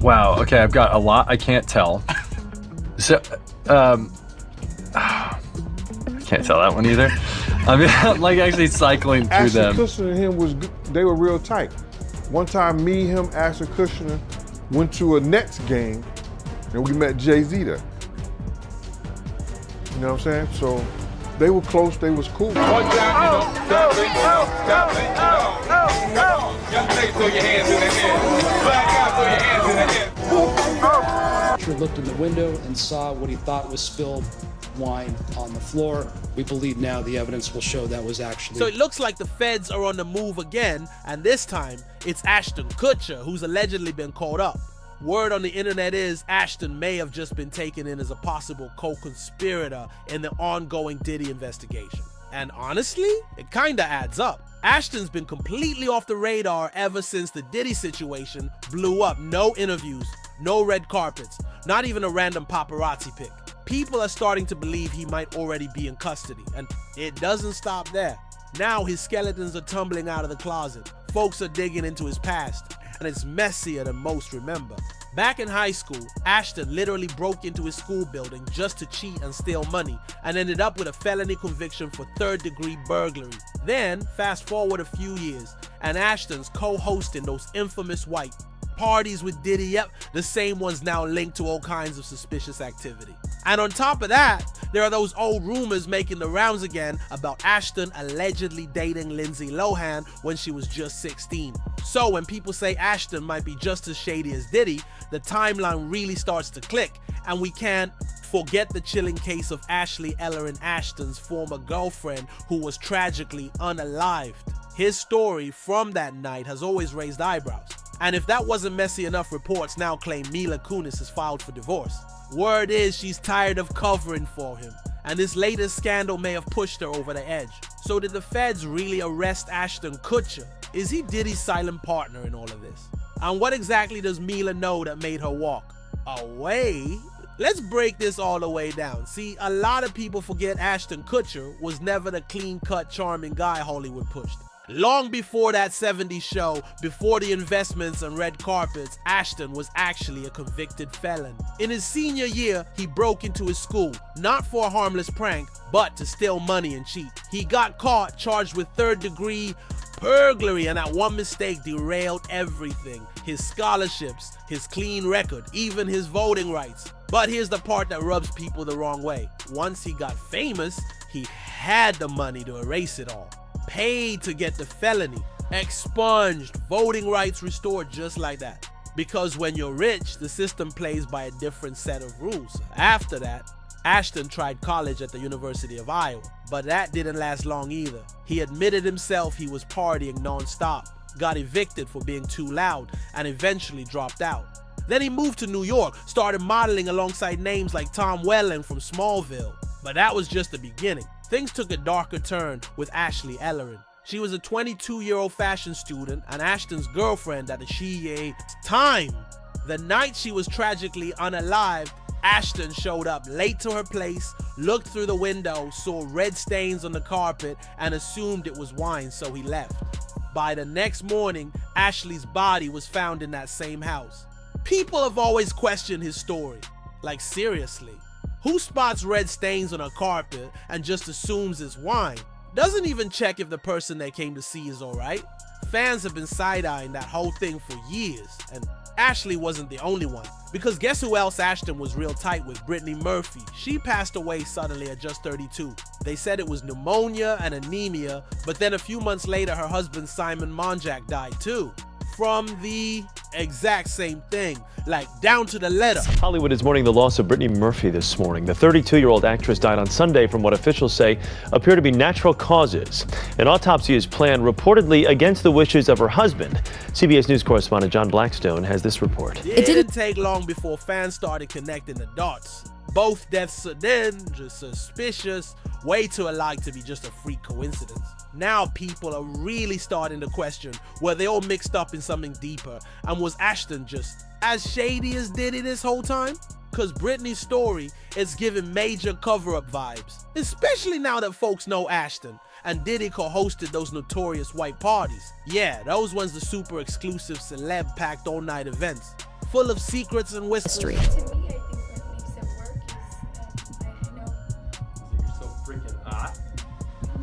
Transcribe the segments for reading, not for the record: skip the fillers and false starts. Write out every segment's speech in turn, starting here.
Wow. Okay, I've got a lot I can't tell. So, I can't tell that one either. I mean, I'm like actually cycling through Ashton them. Kutcher and him was good. They were real tight. One time, me, him, Ashton Kutcher went to a Nets game, and we met Jay-Z there. You know what I'm saying? So they were close. They was cool. One time, young lady, throw your hands in the air. Black guy, throw your hands in the air. Kutcher looked in the window and saw what he thought was spilled wine on the floor. We believe now the evidence will show that was actually... So it looks like the feds are on the move again, and this time it's Ashton Kutcher who's allegedly been caught up. Word on the internet is Ashton may have just been taken in as a possible co-conspirator in the ongoing Diddy investigation. And honestly, it kinda adds up. Ashton's been completely off the radar ever since the Diddy situation blew up. No interviews, no red carpets, not even a random paparazzi pic. People are starting to believe he might already be in custody, and it doesn't stop there. Now his skeletons are tumbling out of the closet. Folks are digging into his past, and it's messier than most remember. Back in high school, Ashton literally broke into his school building just to cheat and steal money, and ended up with a felony conviction for third-degree burglary. Then, fast forward a few years, and Ashton's co-hosting those infamous white parties with Diddy, yep, the same ones now linked to all kinds of suspicious activity. And on top of that, there are those old rumors making the rounds again about Ashton allegedly dating Lindsay Lohan when she was just 16. So when people say Ashton might be just as shady as Diddy, the timeline really starts to click, and we can't forget the chilling case of Ashley Ellerin Ashton's former girlfriend who was tragically unalived. His story from that night has always raised eyebrows. And if that wasn't messy enough, reports now claim Mila Kunis has filed for divorce. Word is she's tired of covering for him, and this latest scandal may have pushed her over the edge. So did the feds really arrest Ashton Kutcher? Is he Diddy's silent partner in all of this? And what exactly does Mila know that made her walk away? Let's break this all the way down. See, a lot of people forget Ashton Kutcher was never the clean-cut, charming guy Hollywood pushed. Long before that 70s show, before the investments and red carpets, Ashton was actually a convicted felon. In his senior year, he broke into his school, not for a harmless prank, but to steal money and cheat. He got caught, charged with third-degree burglary, and that one mistake derailed everything. His scholarships, his clean record, even his voting rights. But here's the part that rubs people the wrong way. Once he got famous, he had the money to erase it all. Paid to get the felony, expunged, voting rights restored just like that. Because when you're rich, the system plays by a different set of rules. After that, Ashton tried college at the University of Iowa, but that didn't last long either. He admitted himself he was partying non-stop, got evicted for being too loud, and eventually dropped out. Then he moved to New York, started modeling alongside names like Tom Welling from Smallville. But that was just the beginning. Things took a darker turn with Ashley Ellerin. She was a 22-year-old fashion student and Ashton's girlfriend at the time. The night she was tragically unalived, Ashton showed up late to her place, looked through the window, saw red stains on the carpet, and assumed it was wine, so he left. By the next morning, Ashley's body was found in that same house. People have always questioned his story. Like, seriously. Who spots red stains on a carpet and just assumes it's wine? Doesn't even check if the person they came to see is alright? Fans have been side-eyeing that whole thing for years, and Ashley wasn't the only one. Because guess who else Ashton was real tight with? Brittany Murphy. She passed away suddenly at just 32. They said it was pneumonia and anemia, but then a few months later her husband Simon Monjack died too. From the exact same thing, like down to the letter. Hollywood is mourning the loss of Brittany Murphy this morning. The 32-year-old actress died on Sunday from what officials say appear to be natural causes. An autopsy is planned reportedly against the wishes of her husband. CBS News correspondent John Blackstone has this report. It didn't take long before fans started connecting the dots. Both deaths are then just suspicious, way too alike to be just a freak coincidence. Now people are really starting to question were they all mixed up in something deeper, and was Ashton just as shady as Diddy this whole time? Cause Brittany's story is giving major cover-up vibes, especially now that folks know Ashton and Diddy co-hosted those notorious white parties. Yeah, those ones the super exclusive celeb-packed all-night events. full of secrets and whispers. To me, I think what makes it work is, I know. You're so freaking hot.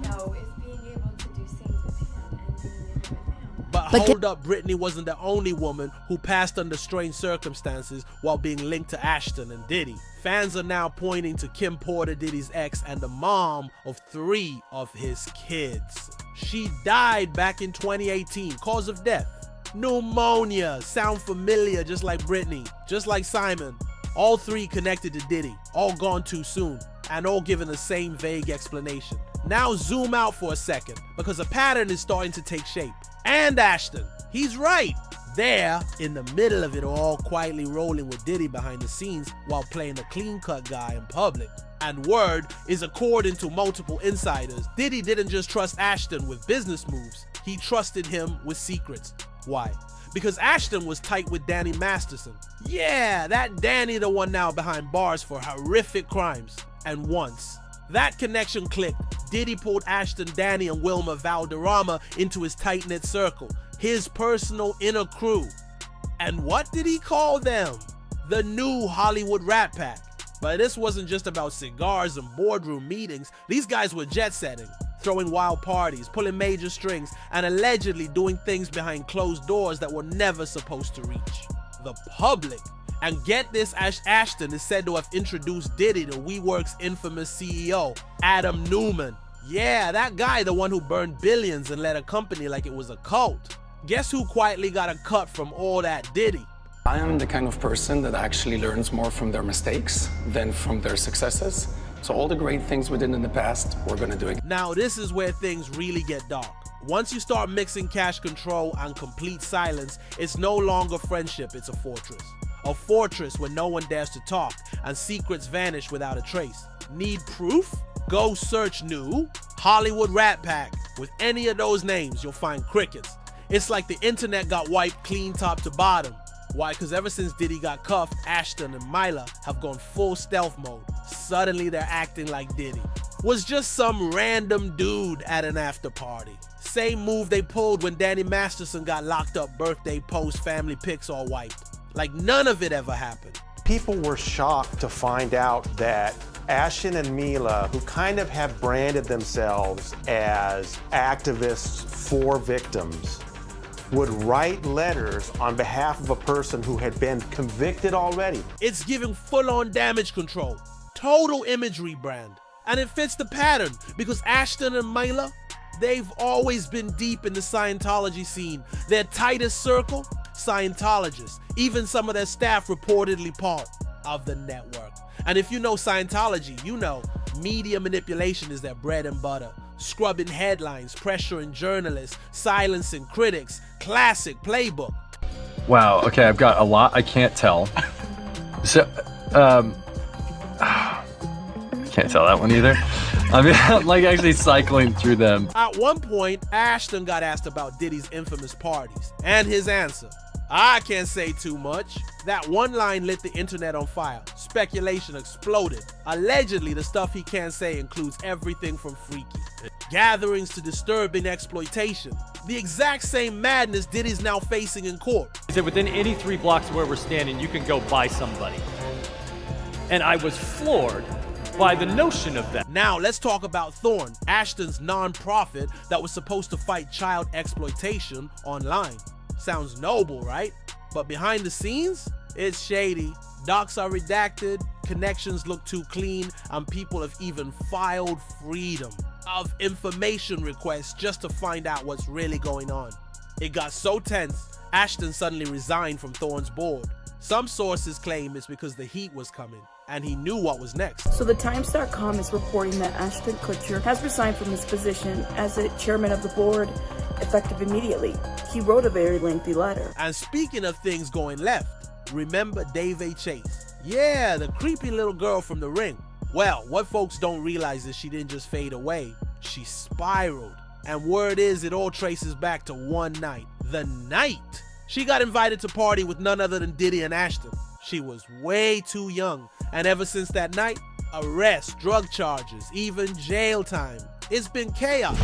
No, is being able to do scenes with him and being able to with him. But hold up, Brittany wasn't the only woman who passed under strange circumstances while being linked to Ashton and Diddy. Fans are now pointing to Kim Porter, Diddy's ex, and the mom of 3 of his kids. She died back in 2018. Cause of death: pneumonia. Sound familiar? Just like Brittany, just like Simon. All 3 connected to Diddy, all gone too soon, and all given the same vague explanation. Now zoom out for a second, because a pattern is starting to take shape. And Ashton, he's right there in the middle of it all, quietly rolling with Diddy behind the scenes while playing a clean-cut guy in public. And word is, according to multiple insiders, Diddy didn't just trust Ashton with business moves, he trusted him with secrets. Why? Because Ashton was tight with Danny Masterson. Yeah, that Danny, the one now behind bars for horrific crimes. And once that connection clicked, Diddy pulled Ashton, Danny, and Wilmer Valderrama into his tight-knit circle, his personal inner crew. And what did he call them? The new Hollywood Rat Pack. But this wasn't just about cigars and boardroom meetings. These guys were jet-setting, throwing wild parties, pulling major strings, and allegedly doing things behind closed doors that were never supposed to reach the public. And get this, Ashton is said to have introduced Diddy to WeWork's infamous CEO, Adam Newman. Yeah, that guy, the one who burned billions and led a company like it was a cult. Guess who quietly got a cut from all that Diddy? I am the kind of person that actually learns more from their mistakes than from their successes. So all the great things we did in the past, we're gonna do again. Now this is where things really get dark. Once you start mixing cash control and complete silence, it's no longer friendship, it's a fortress. A fortress where no one dares to talk and secrets vanish without a trace. Need proof? Go search new Hollywood Rat Pack. With any of those names, you'll find crickets. It's like the internet got wiped clean top to bottom. Why? Because ever since Diddy got cuffed, Ashton and Mila have gone full stealth mode. Suddenly they're acting like Diddy was just some random dude at an after party. Same move they pulled when Danny Masterson got locked up, birthday post, family pics all wiped. Like none of it ever happened. People were shocked to find out that Ashton and Mila, who kind of have branded themselves as activists for victims, would write letters on behalf of a person who had been convicted already. It's giving full-on damage control, total imagery brand. And it fits the pattern because Ashton and Mila, they've always been deep in the Scientology scene. Their tightest circle, Scientologists. Even some of their staff reportedly part of the network. And if you know Scientology, you know media manipulation is their bread and butter. Scrubbing headlines, pressuring journalists, silencing critics. Classic playbook. Wow, okay, I've got a lot I can't tell. So, I can't tell that one either. I mean, I'm like actually cycling through them. At one point, Ashton got asked about Diddy's infamous parties, and his answer: I can't say too much. That one line lit the internet on fire. Speculation exploded. Allegedly, the stuff he can't say includes everything from freaky gatherings to disturbing exploitation. The exact same madness Diddy's now facing in court. He said within any 3 blocks of where we're standing, you can go buy somebody. And I was floored by the notion of that. Now let's talk about Thorn, Ashton's non-profit that was supposed to fight child exploitation online. Sounds noble, right? But behind the scenes, it's shady. Docs are redacted, connections look too clean, and people have even filed freedom of information requests just to find out what's really going on. It got so tense, Ashton suddenly resigned from Thorn's board. Some sources claim it's because the heat was coming, and he knew what was next. So the Times.com is reporting that Ashton Kutcher has resigned from his position as the chairman of the board, effective immediately. He wrote a very lengthy letter. And speaking of things going left, remember Daveigh Chase? Yeah, the creepy little girl from The Ring. Well, what folks don't realize is she didn't just fade away, she spiraled. And word is it all traces back to one night. The night she got invited to party with none other than Diddy and Ashton. She was way too young, and ever since that night, arrests, drug charges, even jail time. It's been chaos.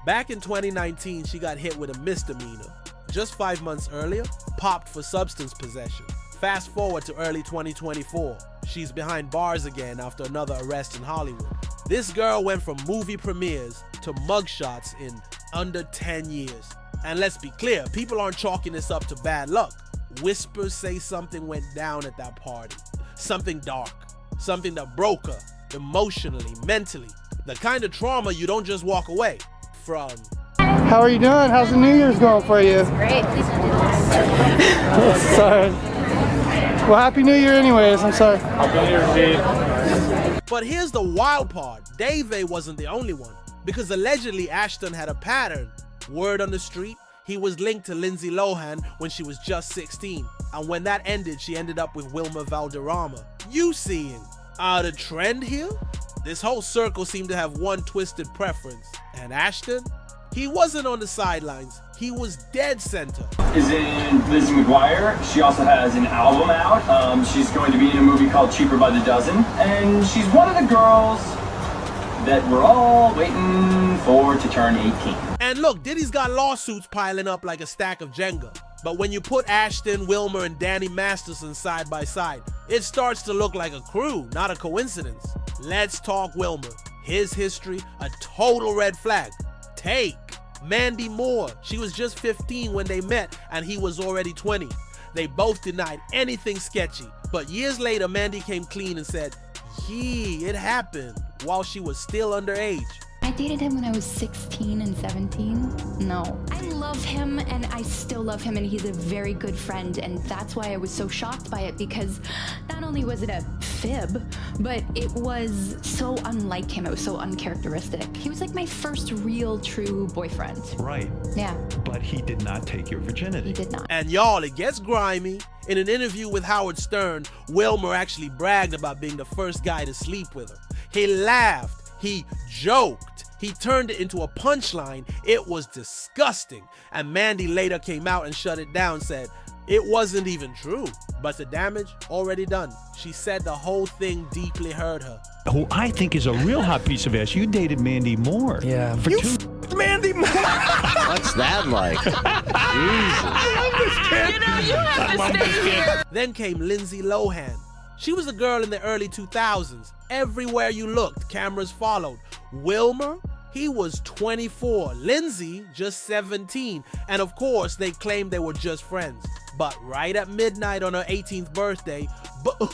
Back in 2019, she got hit with a misdemeanor. Just 5 months earlier, popped for substance possession. Fast forward to early 2024. She's behind bars again after another arrest in Hollywood. This girl went from movie premieres to mugshots in under 10 years. And let's be clear, people aren't chalking this up to bad luck. Whispers say something went down at that party. Something dark. Something that broke her emotionally, mentally. The kind of trauma you don't just walk away from. How are you doing? How's the New Year's going for you? Great. Please don't do this. Sorry. Well, Happy New Year anyways. I'm sorry. Happy New Year, Steve. But here's the wild part. Dave wasn't the only one. Because allegedly Ashton had a pattern. Word on the street, he was linked to Lindsay Lohan when she was just 16. And when that ended, she ended up with Wilmer Valderrama. You seeing a trend here? This whole circle seemed to have one twisted preference. And Ashton? He wasn't on the sidelines. He was dead center. Is in Lizzie McGuire. She also has an album out. She's going to be in a movie called Cheaper by the Dozen. And she's one of the girls that we're all waiting for to turn 18. And look, Diddy's got lawsuits piling up like a stack of Jenga. But when you put Ashton, Wilmer, and Danny Masterson side by side, it starts to look like a crew, not a coincidence. Let's talk Wilmer. His history, a total red flag. Take Mandy Moore. She was just 15 when they met, and he was already 20. They both denied anything sketchy. But years later, Mandy came clean and said, it happened while she was still underage. I dated him when I was 16 and 17. No. I love him and I still love him and he's a very good friend, and that's why I was so shocked by it, because not only was it a fib, but it was so unlike him. It was so uncharacteristic. He was like my first real true boyfriend. Right. Yeah. But he did not take your virginity. He did not. And y'all, it gets grimy. In an interview with Howard Stern, Wilmer actually bragged about being the first guy to sleep with her. He laughed. He joked. He turned it into a punchline. It was disgusting. And Mandy later came out and shut it down, said it wasn't even true. But the damage already done. She said the whole thing deeply hurt her. Who I think is a real hot piece of ass. You dated Mandy Moore. Yeah. For You Mandy Moore. What's that like? Jesus. I love this kid. You know, you have to stay here. Then came Lindsay Lohan. She was a girl in the early 2000s. Everywhere you looked, cameras followed. Wilmer, he was 24. Lindsay, just 17. And of course, they claimed they were just friends. But right at midnight on her 18th birthday,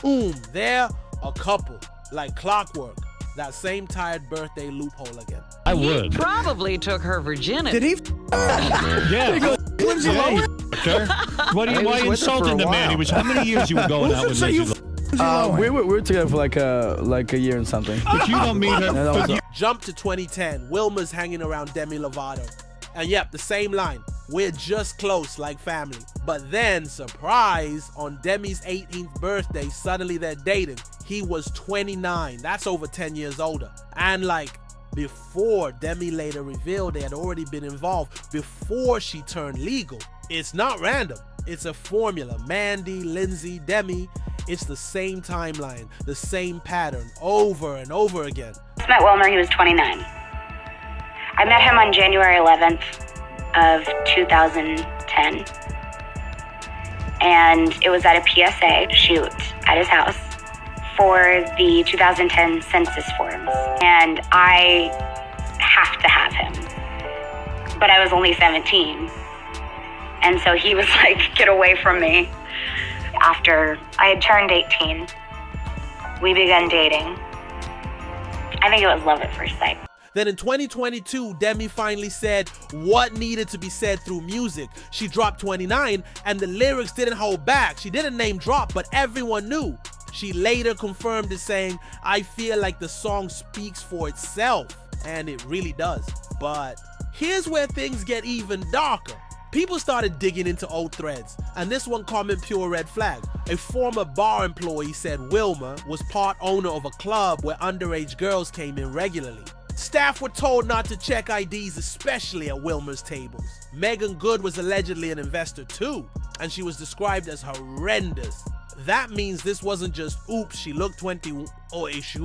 boom, they're a couple. Like clockwork. That same tired birthday loophole again. I would. He probably took her virginity. Did he? Yeah. Lindsay Lohan. Why are you insulting the man? He was how many years you were going out with Lindsay Lohan? We were together for like a year and something. But you don't mean her. Jump to 2010. Wilmer's hanging around Demi Lovato. And yep, the same line. We're just close like family. But then, surprise, on Demi's 18th birthday, suddenly they're dating. He was 29. That's over 10 years older. And like, before Demi later revealed they had already been involved before she turned legal. It's not random. It's a formula. Mandy, Lindsay, Demi. It's the same timeline, the same pattern, over and over again. I met Wilmer, he was 29. I met him on January 11th of 2010. And it was at a PSA shoot at his house for the 2010 census forms. And I have to have him. But I was only 17. And so he was like, get away from me. After I had turned 18, we began dating. I think it was love at first sight. Then in 2022, Demi finally said what needed to be said through music. She dropped 29 and the lyrics didn't hold back. She didn't name drop, but everyone knew. She later confirmed it saying, I feel like the song speaks for itself. And it really does. But here's where things get even darker. People started digging into old threads, and this one comment pure red flag. A former bar employee said Wilmer was part owner of a club where underage girls came in regularly. Staff were told not to check IDs, especially at Wilmer's tables. Megan Good was allegedly an investor too, and she was described as horrendous. That means this wasn't just oops, she looked 20 or she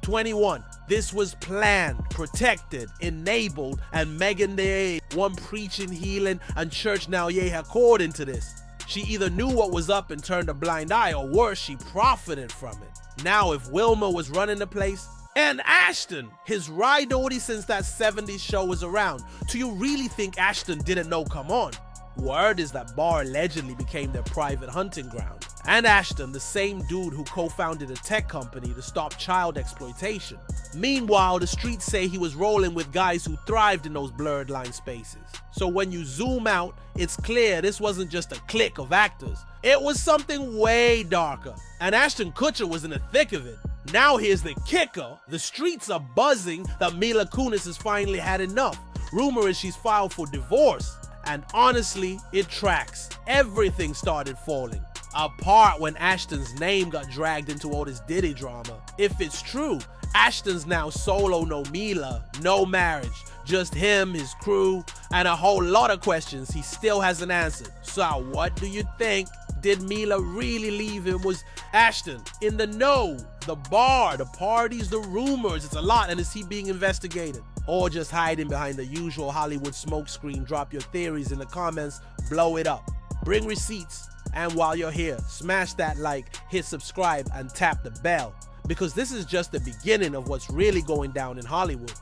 21. This was planned, protected, enabled, and Megan Thee one preaching, healing, and church now ye according to this. She either knew what was up and turned a blind eye, or worse, she profited from it. Now, if Wilmer was running the place, and Ashton, his ride-already since that 70s show was around, do you really think Ashton didn't know come on? Word is that bar allegedly became their private hunting ground. And Ashton, the same dude who co-founded a tech company to stop child exploitation. Meanwhile, the streets say he was rolling with guys who thrived in those blurred line spaces. So when you zoom out, it's clear this wasn't just a clique of actors. It was something way darker. And Ashton Kutcher was in the thick of it. Now here's the kicker. The streets are buzzing that Mila Kunis has finally had enough. Rumor is she's filed for divorce. And honestly, it tracks. Everything started falling apart when Ashton's name got dragged into all this Diddy drama. If it's true, Ashton's now solo, no Mila, no marriage, just him, his crew, and a whole lot of questions he still hasn't answered. So what do you think? Did Mila really leave him? Was Ashton in the know? The bar, the parties, the rumors, it's a lot, and is he being investigated? Or just hiding behind the usual Hollywood smokescreen? Drop your theories in the comments, blow it up. Bring receipts, and while you're here, smash that like, hit subscribe, and tap the bell, because this is just the beginning of what's really going down in Hollywood.